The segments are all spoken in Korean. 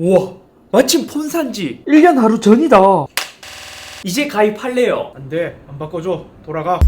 우와, 마침 폰산지 1년 하루 전이다. 이제 가입할래요. 안돼, 안 바꿔줘. 돌아가.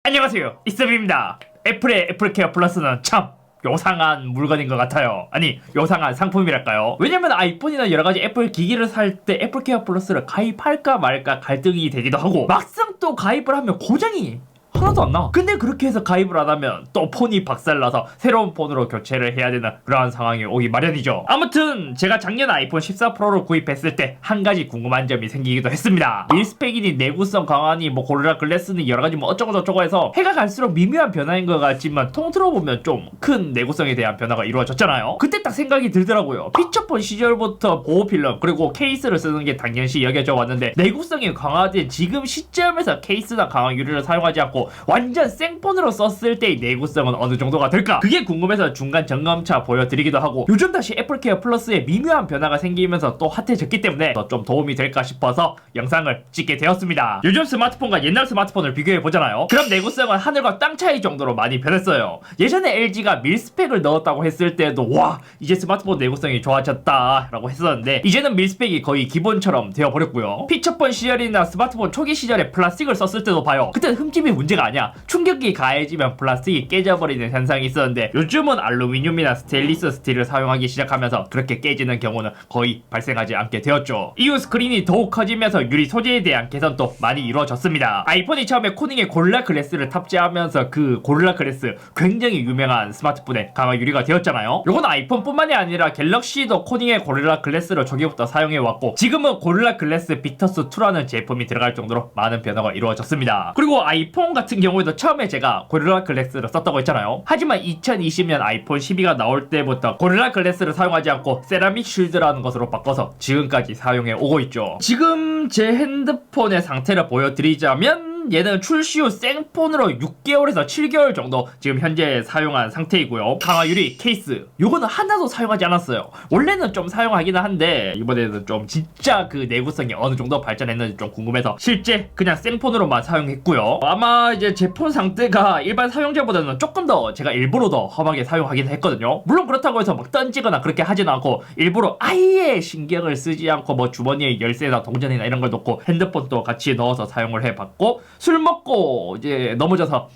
안녕하세요, 이쌤입니다. 애플의 애플케어 플러스는 참 요상한 물건인 것 같아요. 아니, 요상한 상품이랄까요? 왜냐면 아이폰이나 여러가지 애플 기기를 살 때 애플케어 플러스를 가입할까 말까 갈등이 되기도 하고, 막상 또 가입을 하면 고장이 하나도 안 나. 근데 그렇게 해서 가입을 안 하면 또 폰이 박살나서 새로운 폰으로 교체를 해야 되는 그러한 상황이 오기 마련이죠. 아무튼 제가 작년 아이폰 14 프로를 구입했을 때 한 가지 궁금한 점이 생기기도 했습니다. 밀스펙이니 내구성 강화니 뭐 고릴라 글래스니 여러가지 뭐 어쩌고 저쩌고 해서 해가 갈수록 미묘한 변화인 것 같지만 통틀어 보면 좀 큰 내구성에 대한 변화가 이루어졌잖아요. 그때 딱 생각이 들더라고요. 피처폰 시절부터 보호 필름 그리고 케이스를 쓰는 게 당연시 여겨져 왔는데, 내구성이 강화된 지금 시점에서 케이스나 강화 유리를 사용하지 않고 완전 생폰으로 썼을 때의 내구성은 어느 정도가 될까? 그게 궁금해서 중간 점검차 보여드리기도 하고, 요즘 다시 애플케어 플러스에 미묘한 변화가 생기면서 또 핫해졌기 때문에 더 좀 도움이 될까 싶어서 영상을 찍게 되었습니다. 요즘 스마트폰과 옛날 스마트폰을 비교해 보잖아요. 그럼 내구성은 하늘과 땅 차이 정도로 많이 변했어요. 예전에 LG가 밀스펙을 넣었다고 했을 때도 와, 이제 스마트폰 내구성이 좋아졌다 라고 했었는데, 이제는 밀스펙이 거의 기본처럼 되어버렸고요. 피처폰 시절이나 스마트폰 초기 시절에 플라스틱을 썼을 때도 봐요. 그때는 흠집이 문제가 아니야. 충격이 가해지면 플라스틱이 깨져버리는 현상이 있었는데, 요즘은 알루미늄이나 스테인리스 스틸을 사용하기 시작하면서 그렇게 깨지는 경우는 거의 발생하지 않게 되었죠. 이후 스크린이 더욱 커지면서 유리 소재에 대한 개선도 많이 이루어졌습니다. 아이폰이 처음에 코닝에 고릴라 글래스를 탑재하면서 그 고릴라 글래스 굉장히 유명한 스마트폰의 강화 유리가 되었잖아요. 요건 아이폰뿐만이 아니라 갤럭시도 코닝에 고릴라 글래스를 초기부터 사용해왔고, 지금은 고릴라 글래스 비터스 2라는 제품이 들어갈 정도로 많은 변화가 이루어졌습니다. 그리고 아이폰 같은 경우에도 처음에 제가 고릴라 글래스를 썼다고 했잖아요. 하지만 2020년 아이폰 12가 나올 때부터 고릴라 글래스를 사용하지 않고 세라믹 쉴드라는 것으로 바꿔서 지금까지 사용해 오고 있죠. 지금 제 핸드폰의 상태를 보여드리자면, 얘는 출시 후 생폰으로 6개월에서 7개월 정도 지금 현재 사용한 상태이고요. 강화 유리 케이스 요거는 하나도 사용하지 않았어요. 원래는 좀 사용하기는 한데 이번에는 좀 진짜 그 내구성이 어느 정도 발전했는지 좀 궁금해서 실제 그냥 생폰으로만 사용했고요. 아마 이제 제 폰 상태가 일반 사용자보다는 조금 더 제가 일부러 더 험하게 사용하긴 했거든요. 물론 그렇다고 해서 막 던지거나 그렇게 하진 않고, 일부러 아예 신경을 쓰지 않고 뭐 주머니에 열쇠나 동전이나 이런 걸 넣고 핸드폰도 같이 넣어서 사용을 해봤고, 술 먹고 이제 넘어져서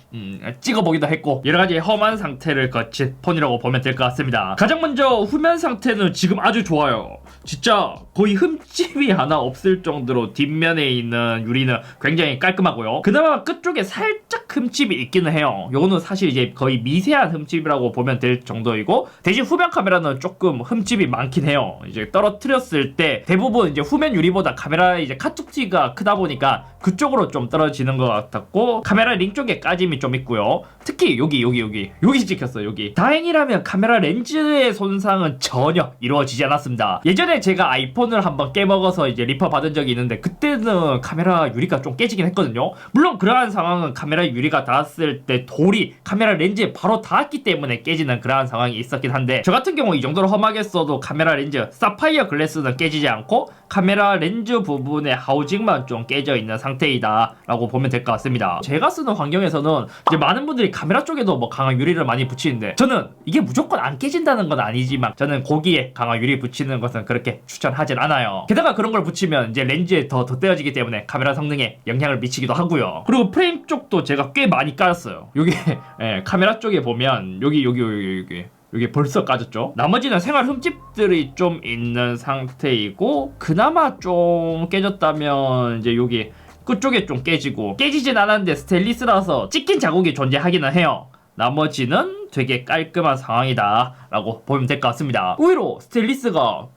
찍어보기도 했고, 여러가지 험한 상태를 거친 폰이라고 보면 될 것 같습니다. 가장 먼저 후면 상태는 지금 아주 좋아요. 진짜 거의 흠집이 하나 없을 정도로 뒷면에 있는 유리는 굉장히 깔끔하고요. 그나마 끝쪽에 살짝 흠집이 있기는 해요. 요거는 사실 이제 거의 미세한 흠집이라고 보면 될 정도이고, 대신 후면 카메라는 조금 흠집이 많긴 해요. 이제 떨어뜨렸을 때 대부분 이제 후면 유리보다 카메라 이제 카툭티가 크다 보니까 그쪽으로 좀 떨어지는 것 같았고, 카메라 링 쪽에 까짐이 좀 있고요. 특히 여기 찍혔어요. 여기 다행이라면 카메라 렌즈의 손상은 전혀 이루어지지 않았습니다. 예전에 제가 아이폰을 한번 깨먹어서 이제 리퍼 받은 적이 있는데, 그때는 카메라 유리가 좀 깨지긴 했거든요. 물론 그러한 상황은 카메라 유리가 닿았을 때 돌이 카메라 렌즈에 바로 닿았기 때문에 깨지는 그러한 상황이 있었긴 한데, 저 같은 경우 이 정도로 험하게 써도 카메라 렌즈 사파이어 글래스는 깨지지 않고 카메라 렌즈 부분의 하우징만 좀 깨져 있는 상태이다 라고 보면 될 것 같습니다. 제가 쓰는 환경에서는 이제 많은 분들이 카메라 쪽에도 뭐 강화 유리를 많이 붙이는데, 저는 이게 무조건 안 깨진다는 건 아니지만 저는 거기에 강화 유리 붙이는 것은 그렇게 추천하진 않아요. 게다가 그런 걸 붙이면 이제 렌즈에 더 덧대어지기 때문에 카메라 성능에 영향을 미치기도 하고요. 그리고 프레임 쪽도 제가 꽤 많이 깔았어요. 여기 카메라 쪽에 보면 여기 벌써 까졌죠. 나머지는 생활 흠집들이 좀 있는 상태이고, 그나마 좀 깨졌다면 이제 여기 끝쪽에 좀 깨지고, 깨지진 않았는데 스테인리스라서 찍힌 자국이 존재하기는 해요. 나머지는 되게 깔끔한 상황이다 라고 보면 될 것 같습니다. 의외로 스테인리스가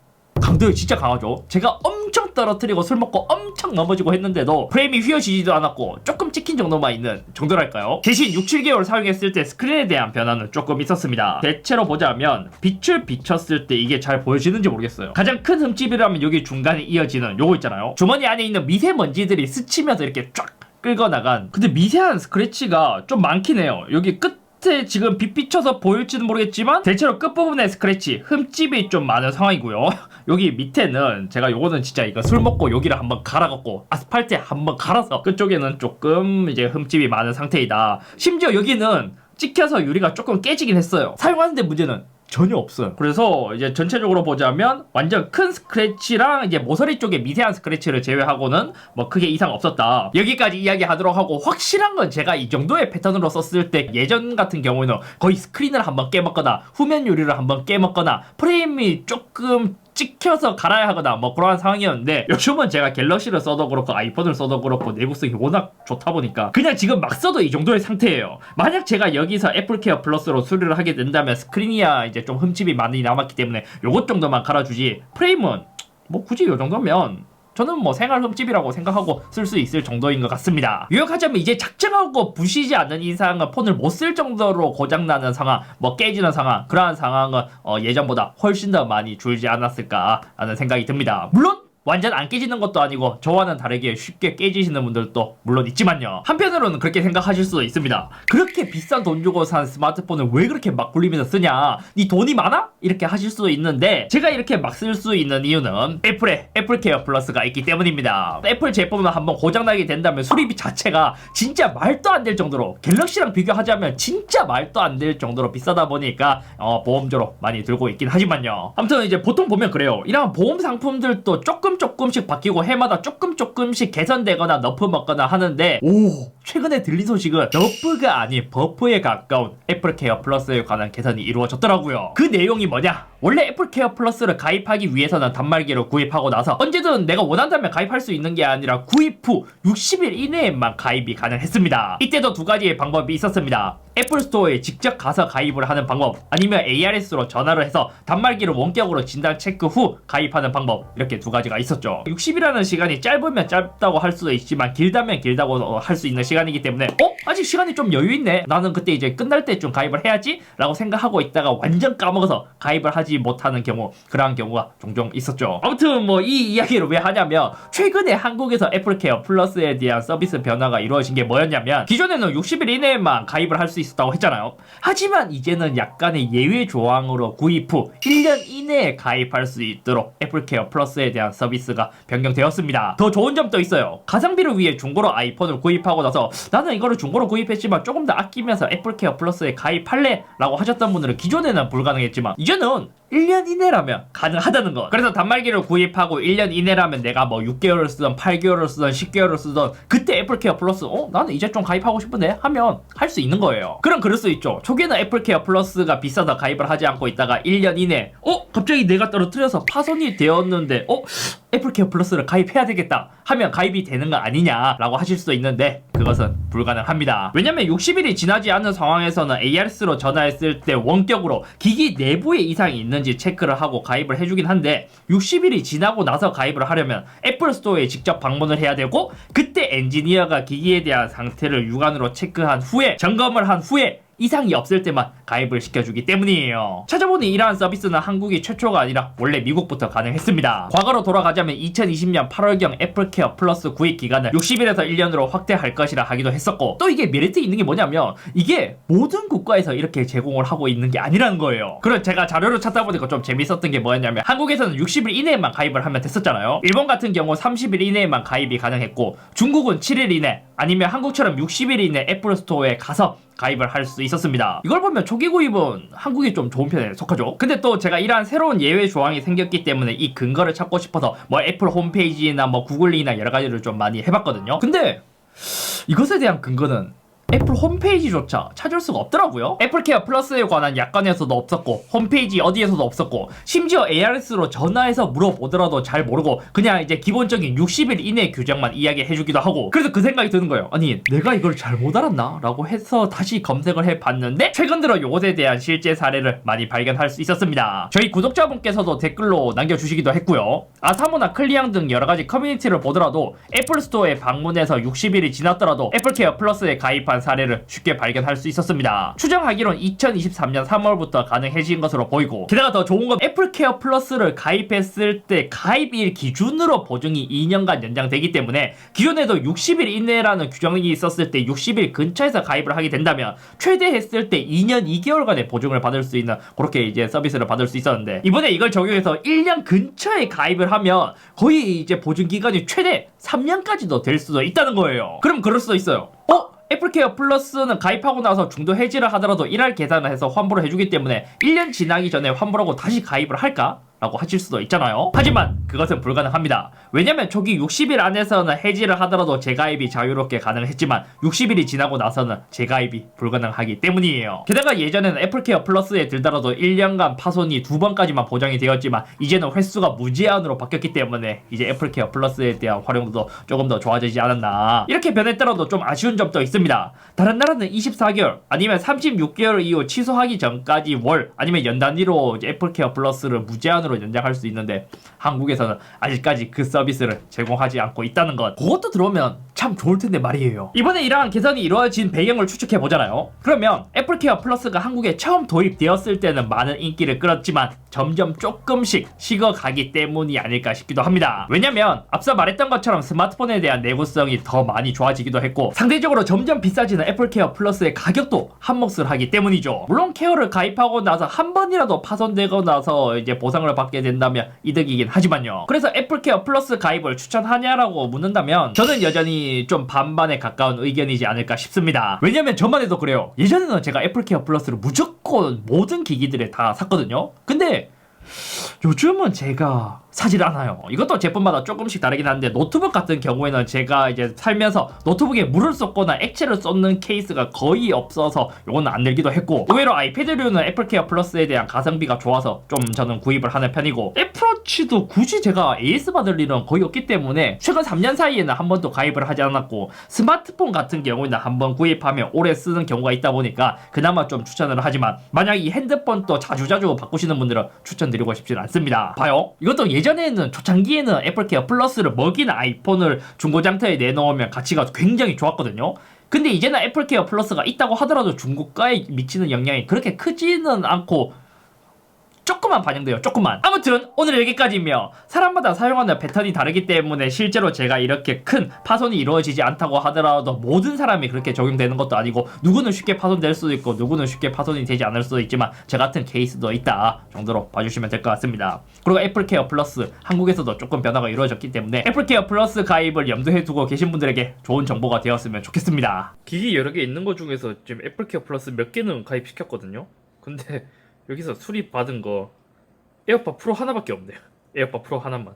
강도가 진짜 강하죠. 제가 엄청 떨어뜨리고 술 먹고 엄청 넘어지고 했는데도 프레임이 휘어지지도 않았고 조금 찍힌 정도만 있는 정도랄까요. 대신 6-7개월 사용했을 때 스크린에 대한 변화는 조금 있었습니다. 대체로 보자면 빛을 비쳤을 때 이게 잘 보여지는지 모르겠어요. 가장 큰 흠집이라면 여기 중간에 이어지는 요거 있잖아요. 주머니 안에 있는 미세먼지들이 스치면서 이렇게 쫙 끌고 나간, 근데 미세한 스크래치가 좀 많긴 해요. 여기 끝에 지금 빛 비춰서 보일지는 모르겠지만 대체로 끝부분에 스크래치, 흠집이 좀 많은 상황이고요. 여기 밑에는 제가 요거는 진짜 이거 술 먹고 여기를 한번 갈아갖고 아스팔트에 한번 갈아서 그쪽에는 조금 이제 흠집이 많은 상태이다. 심지어 여기는 찍혀서 유리가 조금 깨지긴 했어요. 사용하는데 문제는 전혀 없어요. 그래서 이제 전체적으로 보자면 완전 큰 스크래치랑 이제 모서리 쪽에 미세한 스크래치를 제외하고는 뭐 크게 이상 없었다. 여기까지 이야기하도록 하고, 확실한 건 제가 이 정도의 패턴으로 썼을 때 예전 같은 경우에는 거의 스크린을 한번 깨먹거나 후면 유리를 한번 깨먹거나 프레임이 조금 찍혀서 갈아야 하거나 뭐 그러한 상황이었는데, 요즘은 제가 갤럭시를 써도 그렇고 아이폰을 써도 그렇고 내구성이 워낙 좋다 보니까 그냥 지금 막 써도 이 정도의 상태예요. 만약 제가 여기서 애플케어 플러스로 수리를 하게 된다면 스크린이야 이제 좀 흠집이 많이 남았기 때문에 요것 정도만 갈아주지, 프레임은 뭐 굳이 요 정도면 저는 뭐 생활 흠집이라고 생각하고 쓸 수 있을 정도인 것 같습니다. 요약하자면 이제 작정하고 부시지 않는 이상은 폰을 못 쓸 정도로 고장나는 상황, 뭐 깨지는 상황, 그러한 상황은 예전보다 훨씬 더 많이 줄지 않았을까 하는 생각이 듭니다. 물론 완전 안 깨지는 것도 아니고 저와는 다르게 쉽게 깨지시는 분들도 물론 있지만요. 한편으로는 그렇게 생각하실 수도 있습니다. 그렇게 비싼 돈 주고 산 스마트폰을 왜 그렇게 막 굴리면서 쓰냐? 니 돈이 많아? 이렇게 하실 수도 있는데, 제가 이렇게 막 쓸 수 있는 이유는 애플에 애플케어 플러스가 있기 때문입니다. 애플 제품은 한번 고장나게 된다면 수리비 자체가 진짜 말도 안 될 정도로, 갤럭시랑 비교하자면 진짜 말도 안 될 정도로 비싸다 보니까 보험료로 많이 들고 있긴 하지만요. 아무튼 이제 보통 보면 그래요. 이런 보험 상품들도 조금씩 바뀌고 해마다 조금씩 개선되거나 너프 먹거나 하는데, 최근에 들린 소식은 너프가 아닌 버프에 가까운 애플케어 플러스에 관한 개선이 이루어졌더라고요. 그 내용이 뭐냐? 원래 애플케어 플러스를 가입하기 위해서는 단말기를 구입하고 나서 언제든 내가 원한다면 가입할 수 있는 게 아니라 구입 후 60일 이내에만 가입이 가능했습니다. 이때도 두 가지의 방법이 있었습니다. 애플 스토어에 직접 가서 가입을 하는 방법, 아니면 ARS로 전화를 해서 단말기를 원격으로 진단 체크 후 가입하는 방법, 이렇게 두 가지가 있었죠. 60이라는 시간이 짧으면 짧다고 할 수도 있지만 길다면 길다고 할 수 있는 시간이기 때문에 아직 시간이 좀 여유 있네, 나는 그때 이제 끝날 때쯤 가입을 해야지 라고 생각하고 있다가 완전 까먹어서 가입을 하지 못하는 경우, 그러한 경우가 종종 있었죠. 아무튼 뭐 이 이야기를 왜 하냐면, 최근에 한국에서 애플케어 플러스에 대한 서비스 변화가 이루어진 게 뭐였냐면, 기존에는 60일 이내에만 가입을 할 수 있었다고 했잖아요. 하지만 이제는 약간의 예외 조항으로 구입 후 1년 이내에 가입할 수 있도록 애플케어 플러스에 대한 서비스가 변경되었습니다. 더 좋은 점도 있어요. 가성비를 위해 중고로 아이폰을 구입하고 나서 나는 이거를 중고로 구입했지만 조금 더 아끼면서 애플케어 플러스에 가입할래 라고 하셨던 분들은 기존에는 불가능했지만 이제는 1년 이내라면 가능하다는 것. 그래서 단말기를 구입하고 1년 이내라면 내가 뭐 6개월을 쓰던 8개월을 쓰던 10개월을 쓰던 그때 애플케어 플러스 나는 이제 좀 가입하고 싶은데 하면 할 수 있는 거예요. 그럼 그럴 수 있죠. 초기에는 애플케어 플러스가 비싸서 가입을 하지 않고 있다가 1년 이내 갑자기 내가 떨어뜨려서 파손이 되었는데 애플케어 플러스를 가입해야 되겠다 하면 가입이 되는 거 아니냐라고 하실 수도 있는데, 그것은 불가능합니다. 왜냐면 60일이 지나지 않은 상황에서는 ARS로 전화했을 때 원격으로 기기 내부에 이상이 있는지 체크를 하고 가입을 해주긴 한데, 60일이 지나고 나서 가입을 하려면 애플 스토어에 직접 방문을 해야 되고, 그때 엔지니어가 기기에 대한 상태를 육안으로 체크한 후에, 점검을 한 후에 이상이 없을 때만 가입을 시켜주기 때문이에요. 찾아보니 이러한 서비스는 한국이 최초가 아니라 원래 미국부터 가능했습니다. 과거로 돌아가자면 2020년 8월경 애플케어 플러스 구입 기간을 60일에서 1년으로 확대할 것이라 하기도 했었고, 또 이게 메리트 있는 게 뭐냐면 이게 모든 국가에서 이렇게 제공을 하고 있는 게 아니라는 거예요. 그럼 제가 자료를 찾다 보니까 좀 재밌었던 게 뭐였냐면, 한국에서는 60일 이내에만 가입을 하면 됐었잖아요. 일본 같은 경우 30일 이내에만 가입이 가능했고, 중국은 7일 이내, 아니면 한국처럼 60일 이내 애플 스토어에 가서 가입을 할 수 있었습니다. 이걸 보면 초기 구입은 한국이 좀 좋은 편에 속하죠. 근데 또 제가 이러한 새로운 예외 조항이 생겼기 때문에 이 근거를 찾고 싶어서 뭐 애플 홈페이지나 뭐 구글링이나 여러 가지를 좀 많이 해봤거든요. 근데 이것에 대한 근거는 애플 홈페이지조차 찾을 수가 없더라고요. 애플케어 플러스에 관한 약관에서도 없었고, 홈페이지 어디에서도 없었고, 심지어 ARS로 전화해서 물어보더라도 잘 모르고 그냥 이제 기본적인 60일 이내 규정만 이야기해주기도 하고. 그래서 그 생각이 드는 거예요. 아니, 내가 이걸 잘못 알았나? 라고 해서 다시 검색을 해봤는데, 최근 들어 요것에 대한 실제 사례를 많이 발견할 수 있었습니다. 저희 구독자분께서도 댓글로 남겨주시기도 했고요. 아사모나 클리앙 등 여러가지 커뮤니티를 보더라도 애플 스토어에 방문해서 60일이 지났더라도 애플케어 플러스에 가입한 사례를 쉽게 발견할 수 있었습니다. 추정하기론 2023년 3월부터 가능해진 것으로 보이고, 게다가 더 좋은 건 애플케어 플러스를 가입했을 때 가입일 기준으로 보증이 2년간 연장되기 때문에 기존에도 60일 이내라는 규정이 있었을 때 60일 근처에서 가입을 하게 된다면 최대 했을 때 2년 2개월간의 보증을 받을 수 있는 그렇게 이제 서비스를 받을 수 있었는데, 이번에 이걸 적용해서 1년 근처에 가입을 하면 거의 이제 보증 기간이 최대 3년까지도 될 수도 있다는 거예요. 그럼 그럴 수도 있어요. 애플케어 플러스는 가입하고 나서 중도 해지를 하더라도 1할 계산을 해서 환불을 해주기 때문에 1년 지나기 전에 환불하고 다시 가입을 할까? 라고 하실 수도 있잖아요. 하지만 그것은 불가능합니다. 왜냐면 초기 60일 안에서는 해지를 하더라도 재가입이 자유롭게 가능했지만 60일이 지나고 나서는 재가입이 불가능하기 때문이에요. 게다가 예전에는 애플케어 플러스에 들더라도 1년간 파손이 2번까지만 보장이 되었지만 이제는 횟수가 무제한으로 바뀌었기 때문에 이제 애플케어 플러스에 대한 활용도도 조금 더 좋아지지 않았나. 이렇게 변했더라도 좀 아쉬운 점도 있습니다. 다른 나라는 24개월 아니면 36개월 이후 취소하기 전까지 월 아니면 연 단위로 이제 애플케어 플러스를 무제한으로 연장할 수 있는데 한국에서는 아직까지 그 서비스를 제공하지 않고 있다는 것. 그것도 들어오면 참 좋을 텐데 말이에요. 이번에 이러한 개선이 이루어진 배경을 추측해 보잖아요. 그러면 애플케어 플러스가 한국에 처음 도입되었을 때는 많은 인기를 끌었지만 점점 조금씩 식어가기 때문이 아닐까 싶기도 합니다. 왜냐면 앞서 말했던 것처럼 스마트폰에 대한 내구성이 더 많이 좋아지기도 했고 상대적으로 점점 비싸지는 애플케어 플러스의 가격도 한몫을 하기 때문이죠. 물론 케어를 가입하고 나서 한 번이라도 파손되고 나서 이제 보상을 받게 된다면 이득이긴 하지만요. 그래서 애플케어 플러스 가입을 추천하냐라고 묻는다면 저는 여전히 좀 반반에 가까운 의견이지 않을까 싶습니다. 왜냐면 저만 해도 그래요. 예전에는 제가 애플케어 플러스를 무조건 모든 기기들에 다 샀거든요. 근데 요즘은 제가 사질 않아요. 이것도 제품마다 조금씩 다르긴 한데 노트북 같은 경우에는 제가 이제 살면서 노트북에 물을 쏟거나 액체를 쏟는 케이스가 거의 없어서 요거는 안 들기도 했고 의외로 아이패드류는 애플케어 플러스에 대한 가성비가 좋아서 좀 저는 구입을 하는 편이고 애플워치도 굳이 제가 AS 받을 일은 거의 없기 때문에 최근 3년 사이에는 한 번도 가입을 하지 않았고 스마트폰 같은 경우에는 한 번 구입하면 오래 쓰는 경우가 있다 보니까 그나마 좀 추천을 하지만 만약 이 핸드폰도 자주자주 바꾸시는 분들은 추천드리고 싶지는 않습니다. 봐요. 이것도 예전에는 초창기에는 애플케어 플러스를 먹이는 아이폰을 중고장터에 내놓으면 가치가 굉장히 좋았거든요. 근데 이제는 애플케어 플러스가 있다고 하더라도 중고가에 미치는 영향이 그렇게 크지는 않고 조금만 반영돼요. 조금만. 아무튼 오늘 여기까지며 사람마다 사용하는 패턴이 다르기 때문에 실제로 제가 이렇게 큰 파손이 이루어지지 않다고 하더라도 모든 사람이 그렇게 적용되는 것도 아니고 누구는 쉽게 파손될 수도 있고 누구는 쉽게 파손이 되지 않을 수도 있지만 저 같은 케이스도 있다 정도로 봐주시면 될 것 같습니다. 그리고 애플케어 플러스 한국에서도 조금 변화가 이루어졌기 때문에 애플케어 플러스 가입을 염두에 두고 계신 분들에게 좋은 정보가 되었으면 좋겠습니다. 기기 여러 개 있는 거 중에서 지금 애플케어 플러스 몇 개는 가입시켰거든요. 근데 여기서 수립 받은 거 에어팟 프로 하나밖에 없네요. 에어팟 프로 하나만.